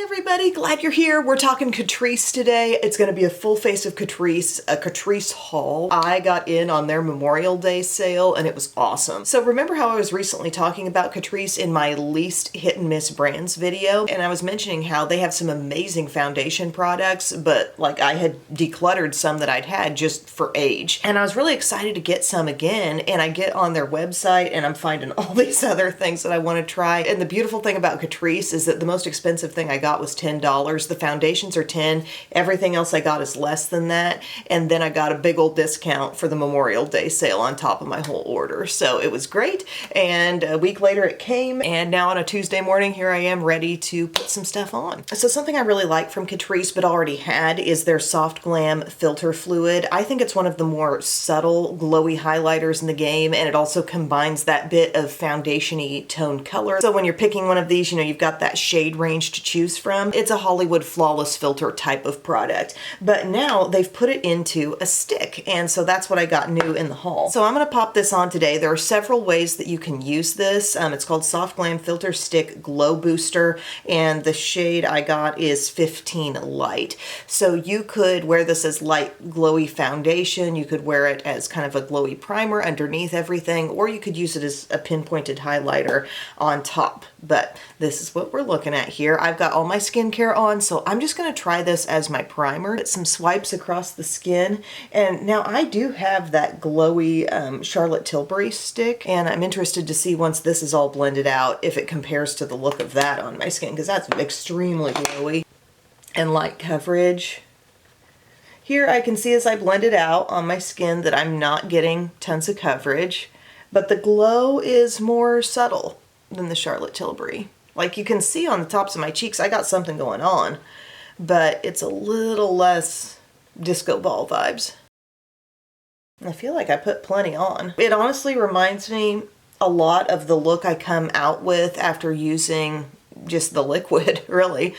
everybody, glad you're here. We're talking Catrice today. It's going to be a full face of Catrice, a Catrice haul. I got in on their Memorial Day sale and it was awesome. So remember how I was recently talking about Catrice in my least hit and miss brands video? And I was mentioning how they have some amazing foundation products, but like I had decluttered some that I'd had just for age. And I was really excited to get some again, and I get on their website and I'm finding all these other things that I want to try. And the beautiful thing about Catrice is that the most expensive thing I got was $10. The foundations are $10. Everything else I got is less than that. And then I got a big old discount for the Memorial Day sale on top of my whole order. So it was great. And a week later it came, and now on a Tuesday morning, here I am ready to put some stuff on. So something I really like from Catrice but already had is their Soft Glam Filter Fluid. I think it's one of the more subtle, glowy highlighters in the game, and it also combines that bit of foundation-y toned color. So when you're picking one of these, you know, you've got that shade range to choose from. It's a Hollywood Flawless Filter type of product, but now they've put it into a stick, and so that's what I got new in the haul. So I'm going to pop this on today. There are several ways that you can use this. It's called Soft Glam Filter Stick Glow Booster, and the shade I got is 15 Light. So you could wear this as light glowy foundation, you could wear it as kind of a glowy primer underneath everything, or you could use it as a pinpointed highlighter on top. But this is what we're looking at here. I've got all my skincare on, so I'm just going to try this as my primer. Get some swipes across the skin, and now I do have that glowy Charlotte Tilbury stick, and I'm interested to see once this is all blended out if it compares to the look of that on my skin, because that's extremely glowy and light coverage. Here I can see as I blend it out on my skin that I'm not getting tons of coverage, but the glow is more subtle than the Charlotte Tilbury. Like you can see on the tops of my cheeks, I got something going on, but it's a little less disco ball vibes. I feel like I put plenty on. It honestly reminds me a lot of the look I come out with after using just the liquid, really,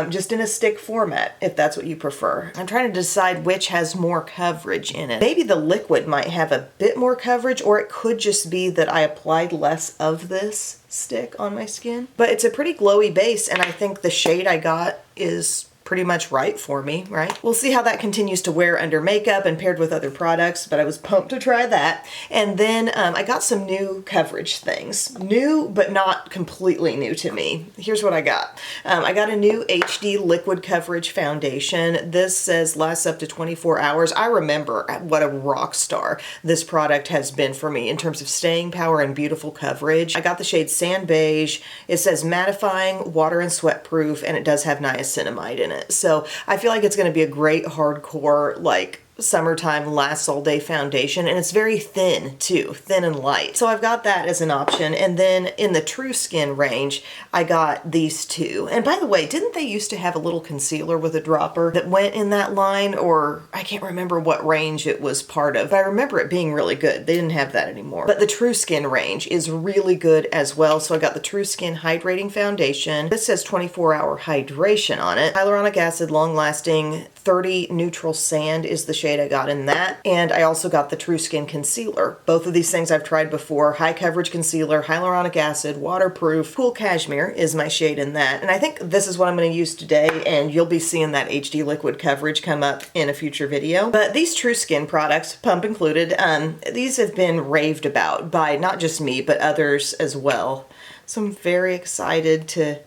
just in a stick format, if that's what you prefer. I'm trying to decide which has more coverage in it. Maybe the liquid might have a bit more coverage, or it could just be that I applied less of this stick on my skin. But it's a pretty glowy base, and I think the shade I got is pretty much right for me, right? We'll see how that continues to wear under makeup and paired with other products, but I was pumped to try that. And then I got some new coverage things. New, but not completely new to me. Here's what I got. I got a new HD liquid coverage foundation. This says lasts up to 24 hours. I remember what a rock star this product has been for me in terms of staying power and beautiful coverage. I got the shade Sand Beige. It says mattifying, water and sweat proof, and it does have niacinamide in it. So I feel like it's going to be a great hardcore, like, summertime lasts all day foundation, and it's very thin too, thin and light. So I've got that as an option. And then in the True Skin range, I got these two. And by the way, didn't they used to have a little concealer with a dropper that went in that line? Or I can't remember what range it was part of. I remember it being really good. They didn't have that anymore. But the True Skin range is really good as well. So I got the True Skin Hydrating Foundation. This says 24-hour hydration on it. Hyaluronic acid, long lasting, 30 Neutral Sand is the shade I got in that. And I also got the True Skin Concealer. Both of these things I've tried before. High coverage concealer, hyaluronic acid, waterproof. Cool Cashmere is my shade in that. And I think this is what I'm going to use today, and you'll be seeing that HD liquid coverage come up in a future video. But these True Skin products, pump included, these have been raved about by not just me, but others as well. So I'm very excited to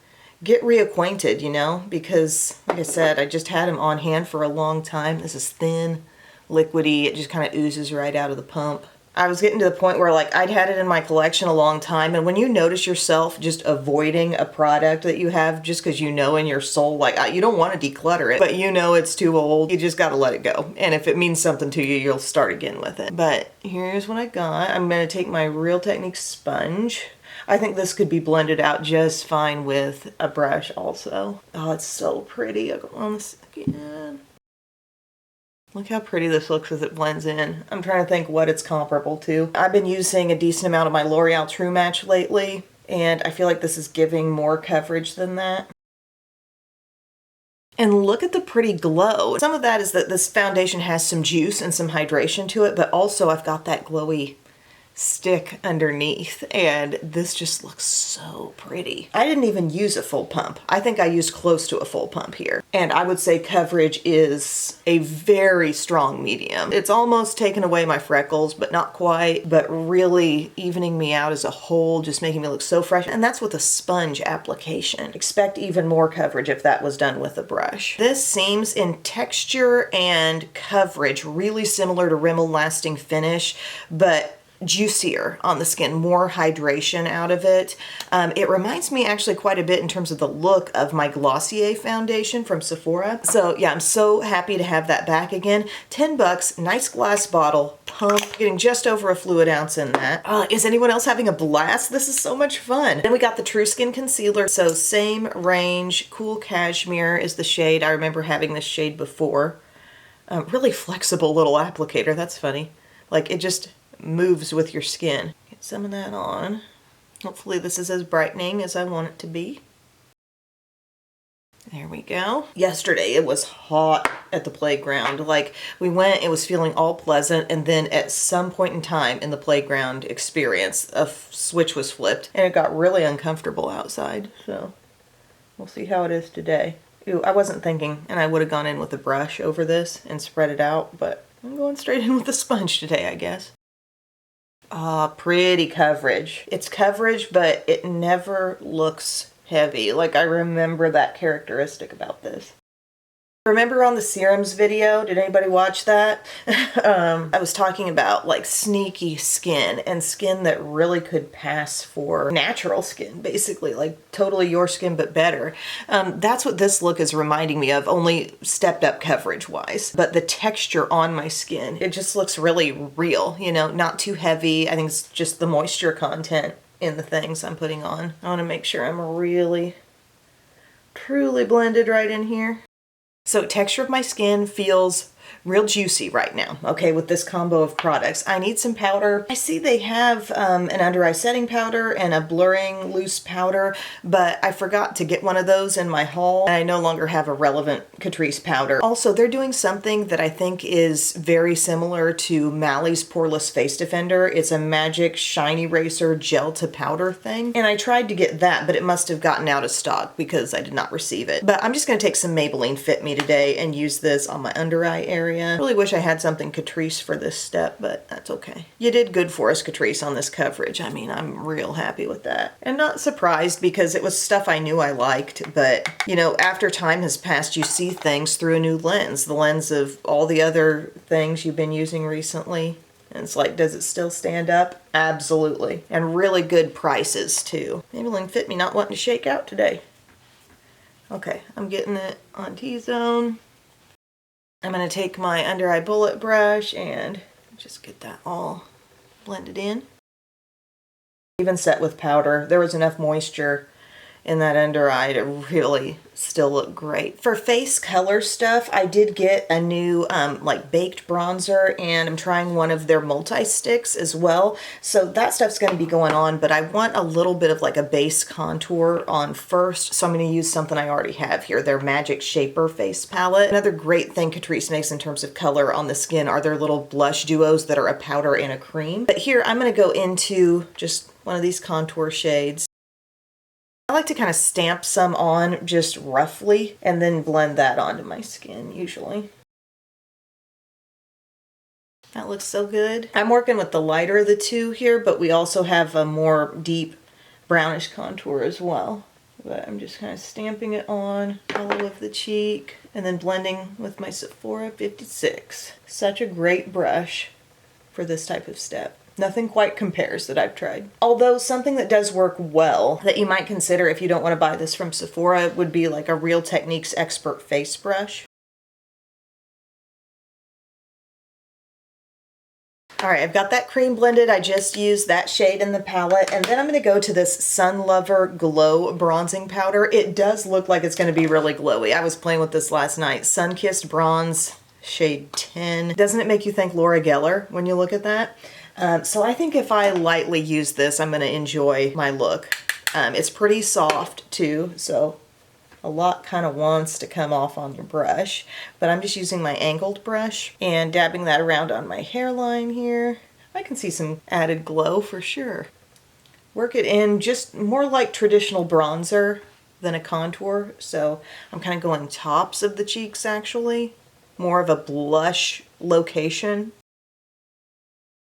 get reacquainted, you know, because like I said, I just had them on hand for a long time. This is thin, liquidy, it just kind of oozes right out of the pump. I was getting to the point where like I'd had it in my collection a long time, and when you notice yourself just avoiding a product that you have just because you know in your soul, like you don't want to declutter it, but you know it's too old, you just got to let it go. And if it means something to you, you'll start again with it. But here's what I got. I'm going to take my Real Technique sponge. I think this could be blended out just fine with a brush also. Oh, it's so pretty. I'll go on this again. Look how pretty this looks as it blends in. I'm trying to think what it's comparable to. I've been using a decent amount of my L'Oreal True Match lately, and I feel like this is giving more coverage than that. And look at the pretty glow. Some of that is that this foundation has some juice and some hydration to it, but also I've got that glowy stick underneath, and this just looks so pretty. I didn't even use a full pump. I think I used close to a full pump here. And I would say coverage is a very strong medium. It's almost taken away my freckles, but not quite, but really evening me out as a whole, just making me look so fresh. And that's with a sponge application. Expect even more coverage if that was done with a brush. This seems in texture and coverage really similar to Rimmel Lasting Finish, but juicier on the skin, more hydration out of it. It reminds me actually quite a bit in terms of the look of my Glossier foundation from Sephora. So yeah, I'm so happy to have that back again. 10 bucks, nice glass bottle, pump, getting just over a fluid ounce in that. Is anyone else having a blast? This is so much fun. Then we got the True Skin Concealer. So same range, Cool Cashmere is the shade. I remember having this shade before. Really flexible little applicator, that's funny. Like it just moves with your skin. Get some of that on. Hopefully this is as brightening as I want it to be. There we go. Yesterday it was hot at the playground. Like we went, it was feeling all pleasant, and then at some point in time in the playground experience, a switch was flipped and it got really uncomfortable outside. So we'll see how it is today. Ooh, I wasn't thinking, and I would have gone in with a brush over this and spread it out, but I'm going straight in with a sponge today, I guess. Pretty coverage. It's coverage, but it never looks heavy. Like I remember that characteristic about this. Remember on the serums video, did anybody watch that? I was talking about like sneaky skin and skin that really could pass for natural skin, basically, like totally your skin but better. That's what this look is reminding me of, only stepped up coverage wise. But the texture on my skin, it just looks really real, you know, not too heavy. I think it's just the moisture content in the things I'm putting on. I want to make sure I'm really, truly blended right in here. So texture of my skin feels real juicy right now, okay, with this combo of products. I need some powder. I see they have an under eye setting powder and a blurring loose powder, but I forgot to get one of those in my haul, and I no longer have a relevant Catrice powder. Also, they're doing something that I think is very similar to Mally's Poreless Face Defender. It's a magic shiny eraser gel to powder thing, and I tried to get that, but it must have gotten out of stock because I did not receive it. But I'm just going to take some Maybelline Fit Me today and use this on my under eye area. Really wish I had something Catrice for this step, but that's okay. You did good for us, Catrice, on this coverage. I mean, I'm real happy with that. And not surprised because it was stuff I knew I liked, but you know, after time has passed, you see things through a new lens, the lens of all the other things you've been using recently. And it's like, does it still stand up? Absolutely. And really good prices too. Maybelline Fit Me not wanting to shake out today. Okay, I'm getting it on T-zone. I'm going to take my under eye bullet brush and just get that all blended in. Even set with powder, there was enough moisture in that under eye to really still look great. For face color stuff, I did get a new like baked bronzer, and I'm trying one of their multi-sticks as well. So that stuff's going to be going on, but I want a little bit of like a base contour on first. So I'm going to use something I already have here, their Magic Shaper face palette. Another great thing Catrice makes in terms of color on the skin are their little blush duos that are a powder and a cream. But here I'm going to go into just one of these contour shades. I like to kind of stamp some on just roughly and then blend that onto my skin usually. That looks so good. I'm working with the lighter of the two here, but we also have a more deep brownish contour as well. But I'm just kind of stamping it on all of the cheek and then blending with my Sephora 56. Such a great brush for this type of step. Nothing quite compares that I've tried. Although something that does work well that you might consider if you don't want to buy this from Sephora would be like a Real Techniques Expert face brush. All right, I've got that cream blended. I just used that shade in the palette. And then I'm going to go to this Sun Lover Glow Bronzing Powder. It does look like it's going to be really glowy. I was playing with this last night. Sun Kissed Bronze, shade 10. Doesn't it make you think Laura Geller when you look at that? So I think if I lightly use this, I'm going to enjoy my look. It's pretty soft too, so a lot kind of wants to come off on your brush. But I'm just using my angled brush and dabbing that around on my hairline here. I can see some added glow for sure. Work it in just more like traditional bronzer than a contour. So I'm kind of going tops of the cheeks actually. More of a blush location.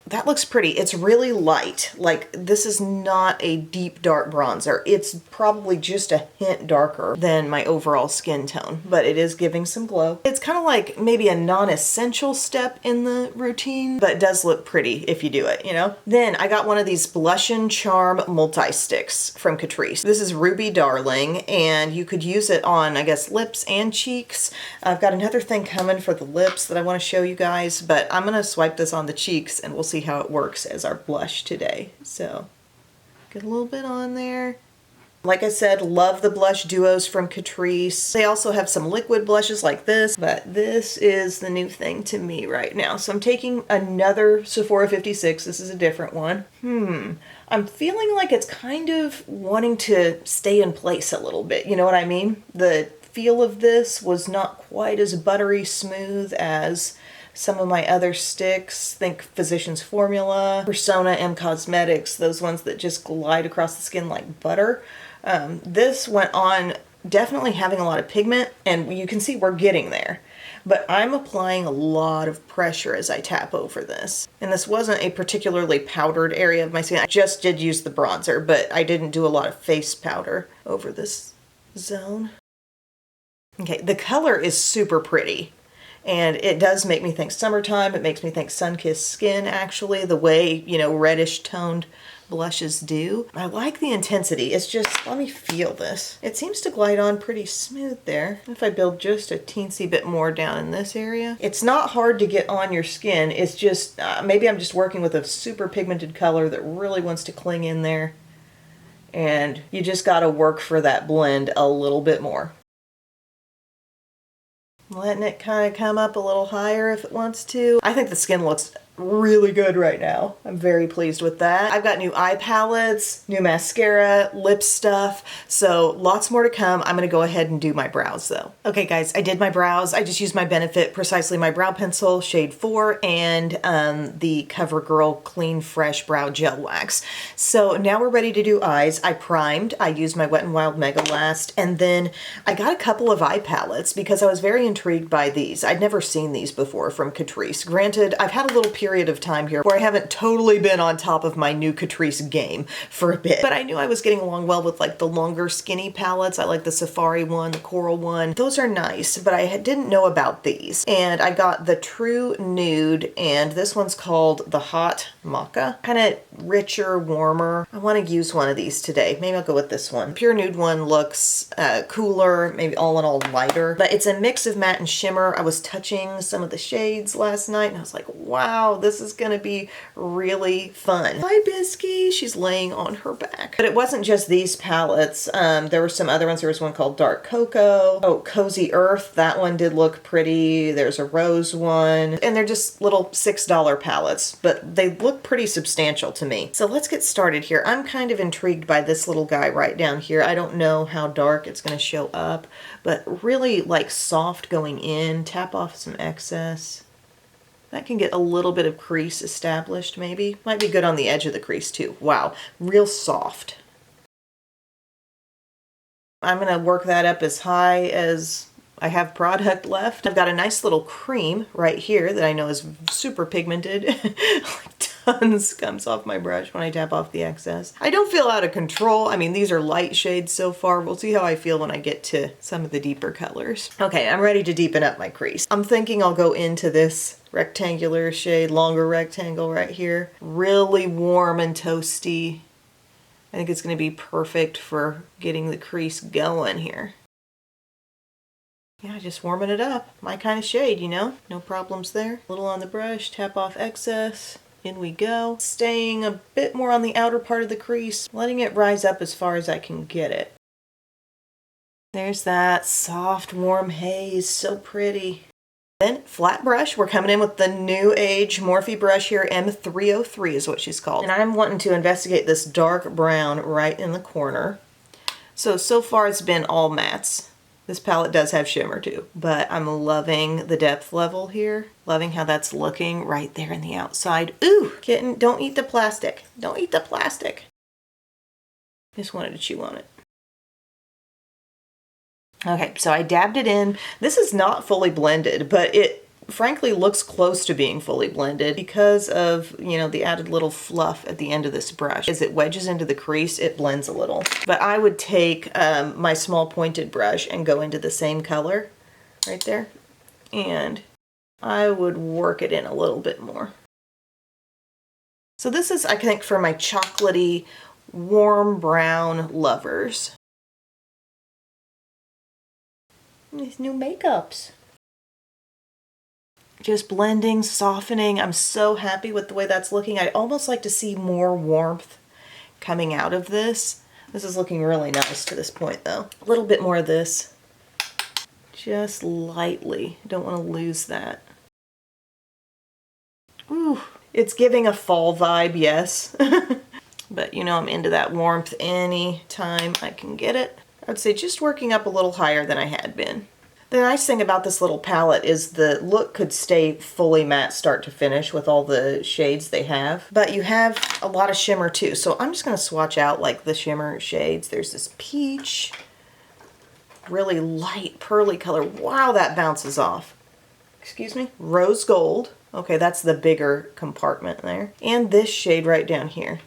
That looks pretty. It's really light. Like, this is not a deep dark bronzer. It's probably just a hint darker than my overall skin tone, but it is giving some glow. It's kind of like maybe a non-essential step in the routine, but it does look pretty if you do it, you know? Then I got one of these Blush and Charm multi-sticks from Catrice. This is Ruby Darling, and you could use it on, I guess, lips and cheeks. I've got another thing coming for the lips that I want to show you guys, but I'm going to swipe this on the cheeks and we'll see how it works as our blush today. So get a little bit on there. Like I said, love the blush duos from Catrice. They also have some liquid blushes like this, but this is the new thing to me right now. So I'm taking another Sephora 56. This is a different one. I'm feeling like it's kind of wanting to stay in place a little bit. You know what I mean? The feel of this was not quite as buttery smooth as some of my other sticks. Think Physicians Formula, Persona, M Cosmetics, those ones that just glide across the skin like butter. This went on definitely having a lot of pigment, and you can see we're getting there. But I'm applying a lot of pressure as I tap over this. And this wasn't a particularly powdered area of my skin. I just did use the bronzer, but I didn't do a lot of face powder over this zone. Okay, the color is super pretty. And it does make me think summertime. It makes me think sun-kissed skin, actually, the way, you know, reddish toned blushes do. I like the intensity. It's just, let me feel this. It seems to glide on pretty smooth there. If I build just a teensy bit more down in this area. It's not hard to get on your skin. It's just, maybe I'm just working with a super pigmented color that really wants to cling in there. And you just gotta work for that blend a little bit more. Letting it kind of come up a little higher if it wants to. I think the skin looks really good right now. I'm very pleased with that. I've got new eye palettes, new mascara, lip stuff, so lots more to come. I'm gonna go ahead and do my brows though. Okay guys, I did my brows. I just used my Benefit Precisely My Brow Pencil, shade 4, and the CoverGirl Clean Fresh Brow Gel Wax. So now we're ready to do eyes. I primed, I used my Wet n Wild Mega Blast, and then I got a couple of eye palettes because I was very intrigued by these. I'd never seen these before from Catrice. Granted, I've had a little period of time here where I haven't totally been on top of my new Catrice game for a bit, but I knew I was getting along well with like the longer skinny palettes. I like the Safari one, the Coral one. Those are nice, but I didn't know about these. And I got the True Nude, and this one's called the Hot Maca. Kind of richer, warmer. I want to use one of these today. Maybe I'll go with this one. Pure Nude one looks cooler, maybe all in all lighter, but it's a mix of matte and shimmer. I was touching some of the shades last night and I was like, wow, this is gonna be really fun. Hi Bisky, she's laying on her back. But it wasn't just these palettes. There were some other ones. There was one called Dark Cocoa. Oh, Cozy Earth, that one did look pretty. There's a rose one. And they're just little $6 palettes, but they look pretty substantial to me. So let's get started here. I'm kind of intrigued by this little guy right down here. I don't know how dark it's gonna show up, but really like soft going in. Tap off some excess. That can get a little bit of crease established maybe. Might be good on the edge of the crease too. Wow, real soft. I'm gonna work that up as high as I have product left. I've got a nice little cream right here that I know is super pigmented. Like tons comes off my brush when I tap off the excess. I don't feel out of control. I mean, these are light shades so far. We'll see how I feel when I get to some of the deeper colors. Okay, I'm ready to deepen up my crease. I'm thinking I'll go into this rectangular shade, longer rectangle right here. Really warm and toasty. I think it's going to be perfect for getting the crease going here. Yeah, just warming it up. My kind of shade, you know? No problems there. A little on the brush, tap off excess. In we go. Staying a bit more on the outer part of the crease, letting it rise up as far as I can get it. There's that soft, warm haze. So pretty. Then flat brush, we're coming in with the New Age Morphe brush here, M303 is what she's called. And I'm wanting to investigate this dark brown right in the corner. So far it's been all mattes. This palette does have shimmer too, but I'm loving the depth level here. Loving how that's looking right there in the outside. Ooh, kitten, don't eat the plastic. Don't eat the plastic. Just wanted to chew on it. Okay, so I dabbed it in. This is not fully blended, but it frankly looks close to being fully blended because of, you know, the added little fluff at the end of this brush. As it wedges into the crease, it blends a little. But I would take my small pointed brush and go into the same color right there, and I would work it in a little bit more. So this is, I think, for my chocolatey, warm brown lovers. These new makeups. Just blending, softening. I'm so happy with the way that's looking. I'd almost like to see more warmth coming out of this. This is looking really nice to this point though. A little bit more of this. Just lightly. Don't want to lose that. Ooh, it's giving a fall vibe, yes. But you know I'm into that warmth any time I can get it. I'd say just working up a little higher than I had been. The nice thing about this little palette is the look could stay fully matte start to finish with all the shades they have, but you have a lot of shimmer too. So I'm just going to swatch out like the shimmer shades. There's this peach, really light pearly color. Wow, that bounces off. Excuse me. Rose gold. Okay, that's the bigger compartment there. And this shade right down here.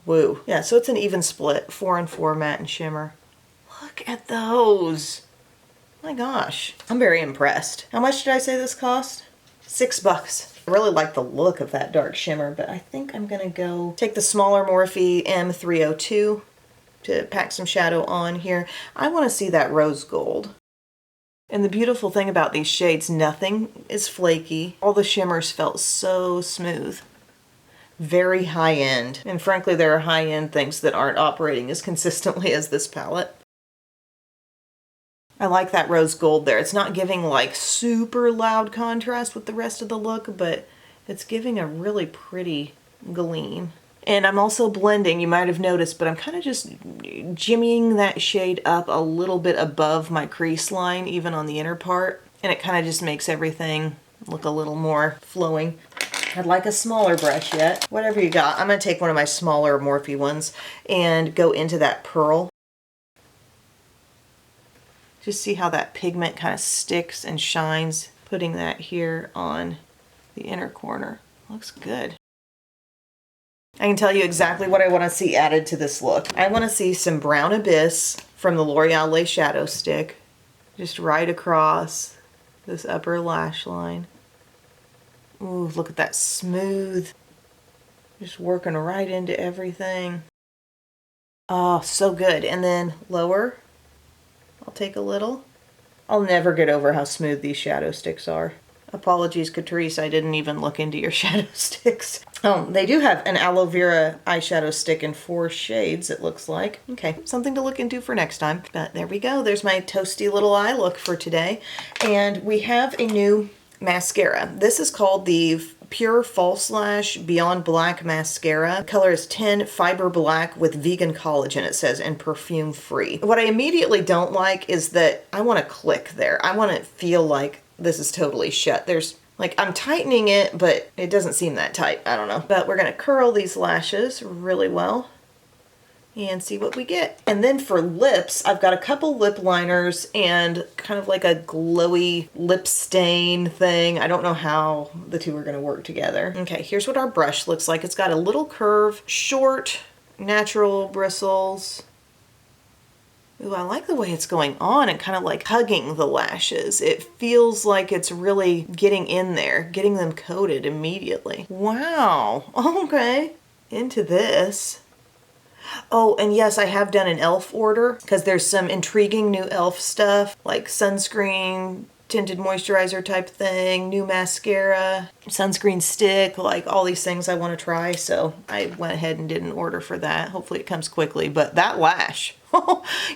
Woo. Yeah, so it's an even split, 4 and 4 matte and shimmer. Look at those. My gosh, I'm very impressed. How much did I say this cost? $6. I really like the look of that dark shimmer, but I think I'm gonna go take the smaller Morphe M302 to pack some shadow on here. I wanna see that rose gold. And the beautiful thing about these shades, nothing is flaky. All the shimmers felt so smooth. Very high end. And frankly, there are high end things that aren't operating as consistently as this palette. I like that rose gold there. It's not giving like super loud contrast with the rest of the look, but it's giving a really pretty gleam. And I'm also blending, you might have noticed, but I'm kind of just jimmying that shade up a little bit above my crease line, even on the inner part. And it kind of just makes everything look a little more flowing. I'd like a smaller brush yet. Whatever you got. I'm going to take one of my smaller Morphe ones and go into that pearl. Just see how that pigment kind of sticks and shines, putting that here on the inner corner. Looks good. I can tell you exactly what I want to see added to this look. I want to see some brown abyss from the L'Oreal Lace Shadow Stick, just right across this upper lash line. Ooh, look at that smooth, just working right into everything. Oh, so good. And then lower. I'll take a little. I'll never get over how smooth these shadow sticks are. Apologies, Catrice, I didn't even look into your shadow sticks. Oh, they do have an aloe vera eyeshadow stick in 4 shades, it looks like. Okay, something to look into for next time. But there we go. There's my toasty little eye look for today. And we have a new mascara. This is called the Pure False Lash Beyond Black Mascara. The color is 10 Fiber Black with vegan collagen, it says, and perfume free. What I immediately don't like is that I want to click there. I want to feel like this is totally shut. There's like, I'm tightening it, but it doesn't seem that tight. I don't know. But we're going to curl these lashes really well and see what we get. And then for lips, I've got a couple lip liners and kind of like a glowy lip stain thing. I don't know how the two are gonna work together. Okay, here's what our brush looks like. It's got a little curve, short, natural bristles. Ooh, I like the way it's going on and kind of like hugging the lashes. It feels like it's really getting in there, getting them coated immediately. Wow, okay, into this. Oh, and yes, I have done an e.l.f. order because there's some intriguing new e.l.f. stuff like sunscreen, tinted moisturizer type thing, new mascara, sunscreen stick, like all these things I want to try. So I went ahead and did an order for that. Hopefully it comes quickly, but that lash,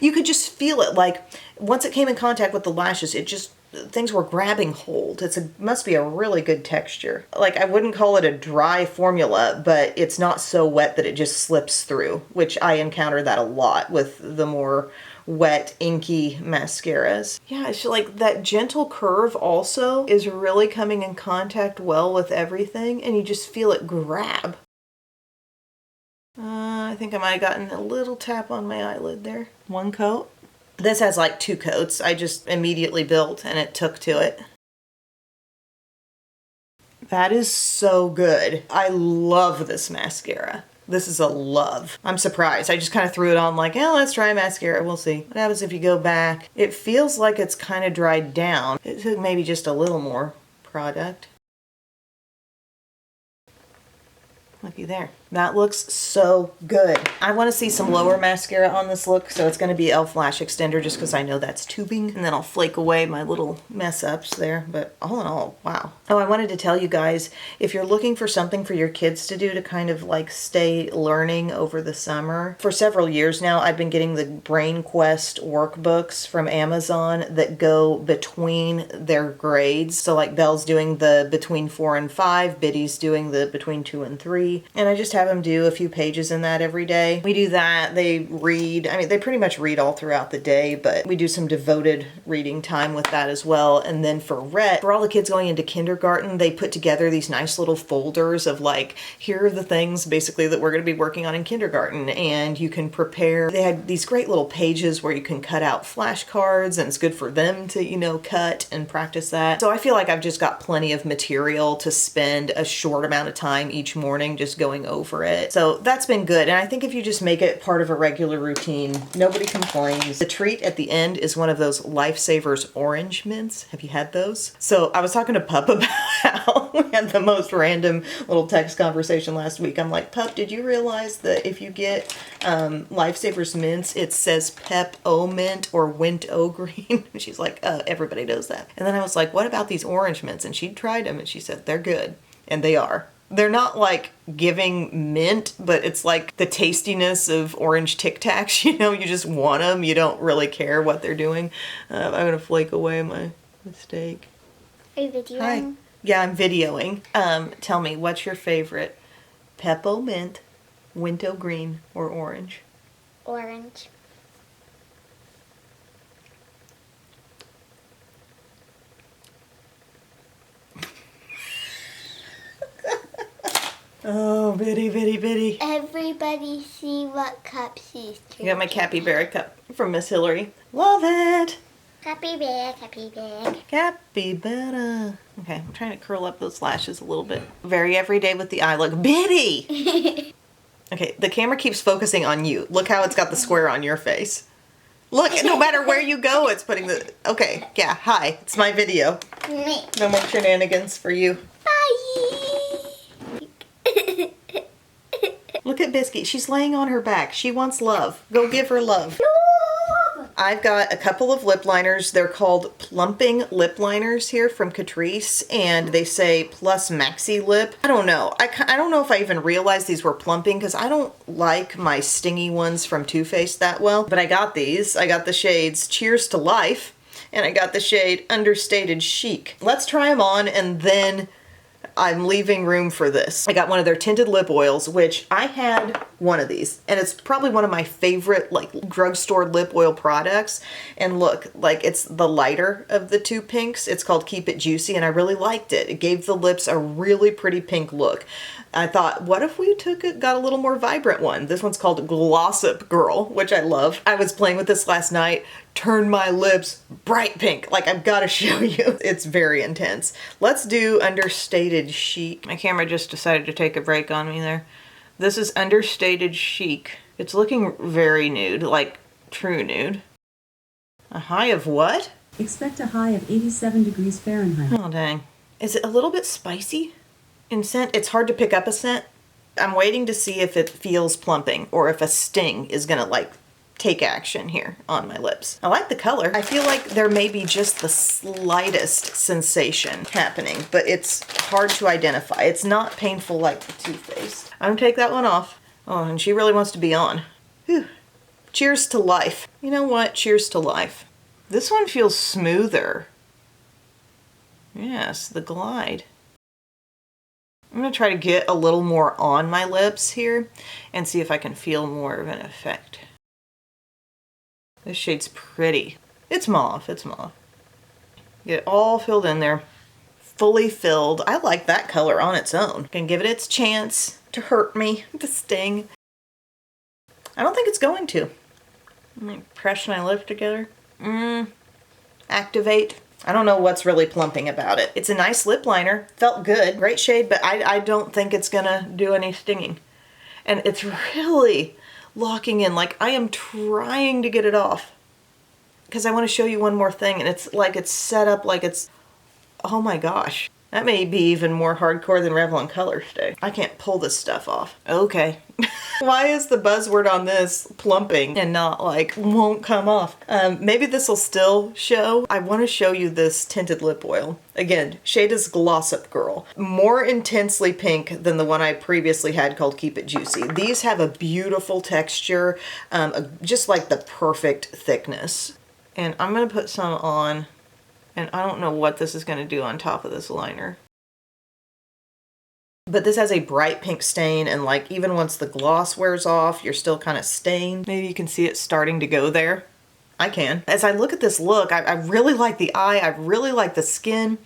you could just feel it. Like once it came in contact with the lashes, it just, things were grabbing hold. Must be a really good texture. Like I wouldn't call it a dry formula, but it's not so wet that it just slips through, which I encounter that a lot with the more wet, inky mascaras. Yeah, I feel like that gentle curve also is really coming in contact well with everything, and you just feel it grab. I think I might have gotten a little tap on my eyelid there. One coat. This has like 2 coats. I just immediately built and it took to it. That is so good. I love this mascara. This is a love. I'm surprised. I just kind of threw it on like, oh, let's try mascara. We'll see. What happens if you go back? It feels like it's kind of dried down. It took maybe just a little more product. Looky there. That looks so good. I want to see some lower mascara on this look, so it's going to be e.l.f. Lash Extender just because I know that's tubing. And then I'll flake away my little mess ups there. But all in all, wow. Oh, I wanted to tell you guys, if you're looking for something for your kids to do to kind of like stay learning over the summer, for several years now, I've been getting the Brain Quest workbooks from Amazon that go between their grades. So like Belle's doing the between 4 and 5, Biddy's doing the between 2 and 3. And I just have them do a few pages in that every day. We do that. They read, I mean, they pretty much read all throughout the day, but we do some devoted reading time with that as well. And then for Rhett, for all the kids going into kindergarten, they put together these nice little folders of like, here are the things basically that we're going to be working on in kindergarten. And you can prepare, they had these great little pages where you can cut out flashcards, and it's good for them to, you know, cut and practice that. So I feel like I've just got plenty of material to spend a short amount of time each morning just going over it. So that's been good. And I think if you just make it part of a regular routine, nobody complains. The treat at the end is one of those Lifesavers orange mints. Have you had those? So I was talking to Pup about how we had the most random little text conversation last week. I'm like, Pup, did you realize that if you get Lifesavers mints, it says Pep-O-Mint or Wint-O-Green? She's like, everybody knows that. And then I was like, what about these orange mints? And she tried them and she said, they're good. And they are. They're not like giving mint, but it's like the tastiness of orange Tic Tacs, you know, you just want them. You don't really care what they're doing. I'm going to flake away my mistake. Are you videoing? Hi. Yeah, I'm videoing. Tell me, what's your favorite? Pep-O-Mint, Wint-O-Green, or orange? Orange. Oh, bitty, bitty, bitty. Everybody see what cup she's drinking. You got my capybara cup from Miss Hillary. Love it. Capybara, capybara. Capybara. Okay, I'm trying to curl up those lashes a little bit. Very everyday with the eye look. Bitty! Okay, the camera keeps focusing on you. Look how it's got the square on your face. Look, no matter where you go, it's putting the... Okay, yeah, hi. It's my video. No more shenanigans for you. Bye! Look at Biscuit. She's laying on her back. She wants love. Go give her love. I've got a couple of lip liners. They're called plumping lip liners here from Catrice, and they say plus maxi lip. I don't know. I don't know if I even realized these were plumping because I don't like my stingy ones from Too Faced that well, but I got these. I got the shades Cheers to Life, and I got the shade Understated Chic. Let's try them on, and then I'm leaving room for this. I got one of their tinted lip oils, which I had one of these, and it's probably one of my favorite like drugstore lip oil products. And look, like it's the lighter of the 2 pinks. It's called Keep It Juicy, and I really liked it. It gave the lips a really pretty pink look. I thought, what if we got a little more vibrant one? This one's called Glossip Girl, which I love. I was playing with this last night. Turned my lips bright pink. Like, I've got to show you. It's very intense. Let's do Understated Chic. My camera just decided to take a break on me there. This is Understated Chic. It's looking very nude, like true nude. A high of what? Expect a high of 87 degrees Fahrenheit. Oh, dang. Is it a little bit spicy in scent? It's hard to pick up a scent. I'm waiting to see if it feels plumping or if a sting is gonna like take action here on my lips. I like the color. I feel like there may be just the slightest sensation happening, but it's hard to identify. It's not painful like the Too Faced. I'm gonna take that one off. Oh, and she really wants to be on. Whew. Cheers to life. You know what? Cheers to life. This one feels smoother. Yes, the glide. I'm gonna try to get a little more on my lips here and see if I can feel more of an effect. This shade's pretty. It's mauve, it's mauve. Get it all filled in there. Fully filled. I like that color on its own. Can give it its chance to hurt me, to sting. I don't think it's going to. Let me press my lips together. Activate. I don't know what's really plumping about it. It's a nice lip liner. Felt good. Great shade, but I don't think it's gonna do any stinging. And it's really locking in. Like, I am trying to get it off because I want to show you one more thing, and it's like it's set up like it's, oh my gosh. That may be even more hardcore than Revlon Color Stay. I can't pull this stuff off. Okay. Why is the buzzword on this plumping and not like won't come off? Maybe this will still show. I want to show you this tinted lip oil. Again, shade is Gloss Up Girl. More intensely pink than the one I previously had called Keep It Juicy. These have a beautiful texture, just like the perfect thickness. And I'm going to put some on. And I don't know what this is going to do on top of this liner. But this has a bright pink stain, and like even once the gloss wears off, you're still kind of stained. Maybe you can see it starting to go there. I can. As I look at this look, I really like the eye. I really like the skin.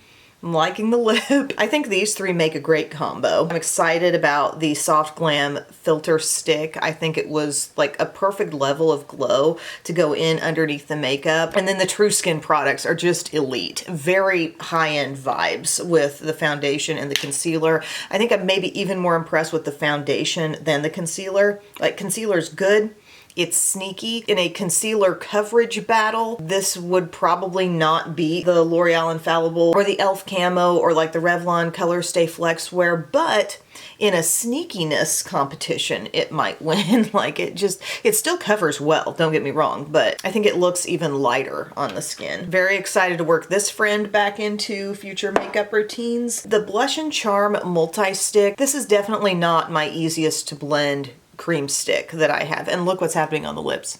I'm liking the lip. I think these three make a great combo. I'm excited about the Soft Glam filter stick. I think it was like a perfect level of glow to go in underneath the makeup. And then the True Skin products are just elite. Very high-end vibes with the foundation and the concealer. I think I'm maybe even more impressed with the foundation than the concealer. Like, concealer's good. It's sneaky. In a concealer coverage battle, this would probably not beat the L'Oreal Infallible or the e.l.f. Camo or like the Revlon Color Stay Flex Wear, but in a sneakiness competition, it might win. Like, it still covers well, don't get me wrong, but I think it looks even lighter on the skin. Very excited to work this friend back into future makeup routines. The Blush and Charm Multi-Stick. This is definitely not my easiest to blend cream stick that I have. And look what's happening on the lips.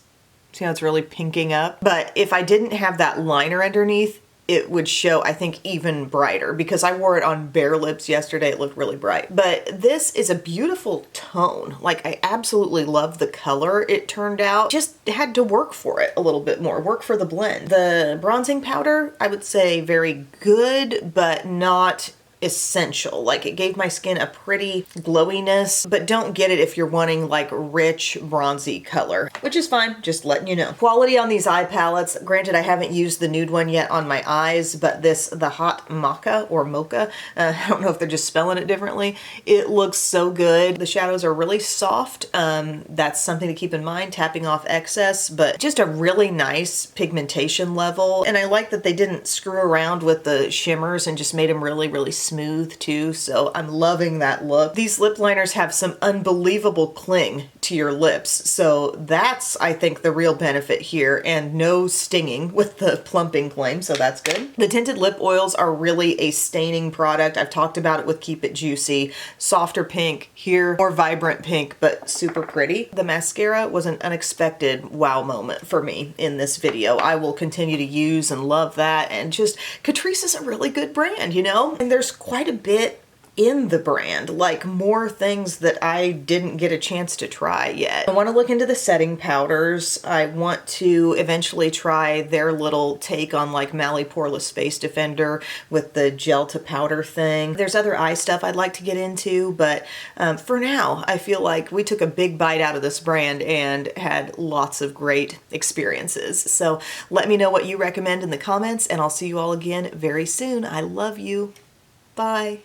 See how it's really pinking up? But if I didn't have that liner underneath, it would show, I think, even brighter, because I wore it on bare lips yesterday. It looked really bright. But this is a beautiful tone. Like, I absolutely love the color it turned out. Just had to work for it a little bit more, work for the blend. The bronzing powder, I would say very good, but not essential. Like, it gave my skin a pretty glowiness, but don't get it if you're wanting like rich bronzy color, which is fine, just letting you know. Quality on these eye palettes, granted I haven't used the nude one yet on my eyes, but the Hot Maca or Mocha, I don't know if they're just spelling it differently, it looks so good. The shadows are really soft. That's something to keep in mind, tapping off excess, but just a really nice pigmentation level. And I like that they didn't screw around with the shimmers and just made them really, really smooth too, so I'm loving that look. These lip liners have some unbelievable cling to your lips, so that's, I think, the real benefit here, and no stinging with the plumping claim, so that's good. The tinted lip oils are really a staining product. I've talked about it with Keep It Juicy. Softer pink here, more vibrant pink, but super pretty. The mascara was an unexpected wow moment for me in this video. I will continue to use and love that, and just Catrice is a really good brand, you know? And there's quite a bit in the brand, like more things that I didn't get a chance to try yet. I want to look into the setting powders. I want to eventually try their little take on like Mally Poreless Face Defender with the gel to powder thing. There's other eye stuff I'd like to get into, but for now, I feel like we took a big bite out of this brand and had lots of great experiences. So let me know what you recommend in the comments, and I'll see you all again very soon. I love you. Bye.